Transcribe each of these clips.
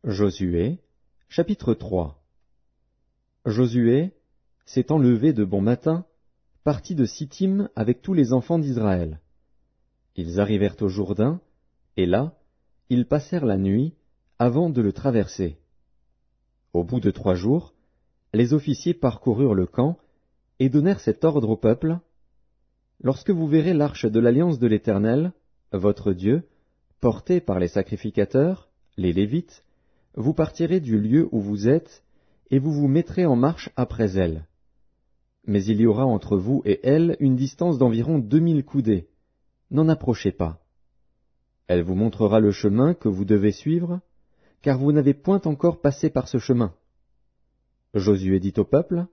Josué, chapitre 3. Josué, s'étant levé de bon matin, partit de Sittim avec tous les enfants d'Israël. Ils arrivèrent au Jourdain, et là, ils passèrent la nuit avant de le traverser. Au bout de 3 jours, les officiers parcoururent le camp et donnèrent cet ordre au peuple: Lorsque vous verrez l'arche de l'alliance de l'Éternel, votre Dieu, portée par les sacrificateurs, les Lévites, vous partirez du lieu où vous êtes, et vous vous mettrez en marche après elle. Mais il y aura entre vous et elle une distance d'environ 2000 coudées. N'en approchez pas. Elle vous montrera le chemin que vous devez suivre, car vous n'avez point encore passé par ce chemin. Josué dit au peuple: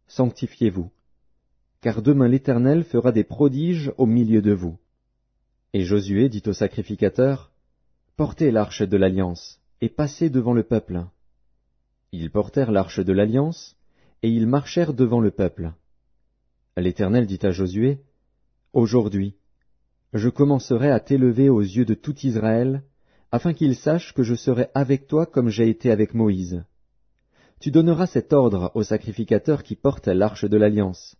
Sanctifiez-vous, car demain l'Éternel fera des prodiges au milieu de vous. Et Josué dit aux sacrificateurs: Portez l'arche de l'alliance, et passez devant le peuple. Ils portèrent l'arche de l'alliance, et ils marchèrent devant le peuple. L'Éternel dit à Josué: Aujourd'hui, je commencerai à t'élever aux yeux de tout Israël, afin qu'ils sachent que je serai avec toi comme j'ai été avec Moïse. Tu donneras cet ordre aux sacrificateurs qui portent l'arche de l'alliance.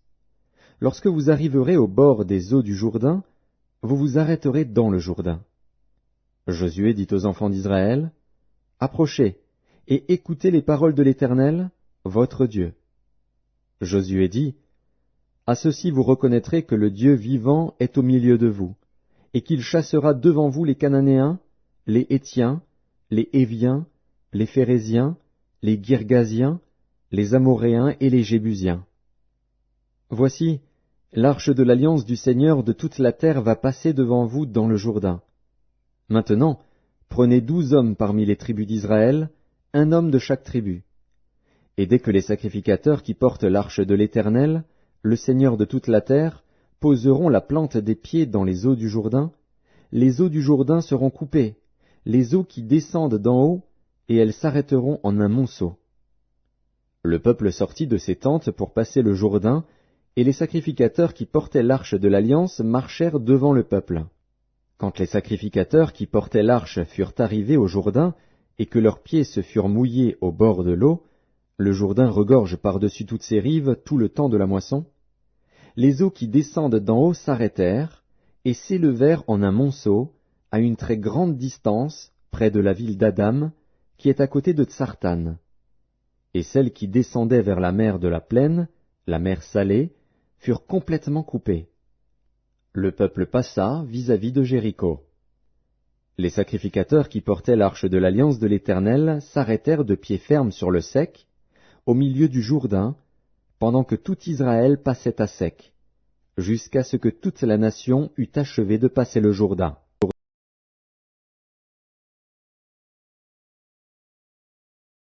Lorsque vous arriverez au bord des eaux du Jourdain, vous vous arrêterez dans le Jourdain. Josué dit aux enfants d'Israël: Approchez, et écoutez les paroles de l'Éternel, votre Dieu. Josué dit: À ceci vous reconnaîtrez que le Dieu vivant est au milieu de vous, et qu'il chassera devant vous les Cananéens, les Hétiens, les Héviens, les Phéréziens, les Girgasiens, les Amoréens et les Jébusiens. Voici, l'arche de l'alliance du Seigneur de toute la terre va passer devant vous dans le Jourdain. Maintenant, prenez 12 hommes parmi les tribus d'Israël, un homme de chaque tribu. Et dès que les sacrificateurs qui portent l'arche de l'Éternel, le Seigneur de toute la terre, poseront la plante des pieds dans les eaux du Jourdain, les eaux du Jourdain seront coupées, les eaux qui descendent d'en haut, et elles s'arrêteront en un monceau. Le peuple sortit de ses tentes pour passer le Jourdain, et les sacrificateurs qui portaient l'arche de l'alliance marchèrent devant le peuple. Quand les sacrificateurs qui portaient l'arche furent arrivés au Jourdain, et que leurs pieds se furent mouillés au bord de l'eau, le Jourdain regorge par-dessus toutes ses rives tout le temps de la moisson, les eaux qui descendent d'en haut s'arrêtèrent, et s'élevèrent en un monceau, à une très grande distance, près de la ville d'Adam, qui est à côté de Tsartan. Et celles qui descendaient vers la mer de la plaine, la mer salée, furent complètement coupées. Le peuple passa vis-à-vis de Jéricho. Les sacrificateurs qui portaient l'arche de l'alliance de l'Éternel s'arrêtèrent de pied ferme sur le sec, au milieu du Jourdain, pendant que tout Israël passait à sec, jusqu'à ce que toute la nation eût achevé de passer le Jourdain.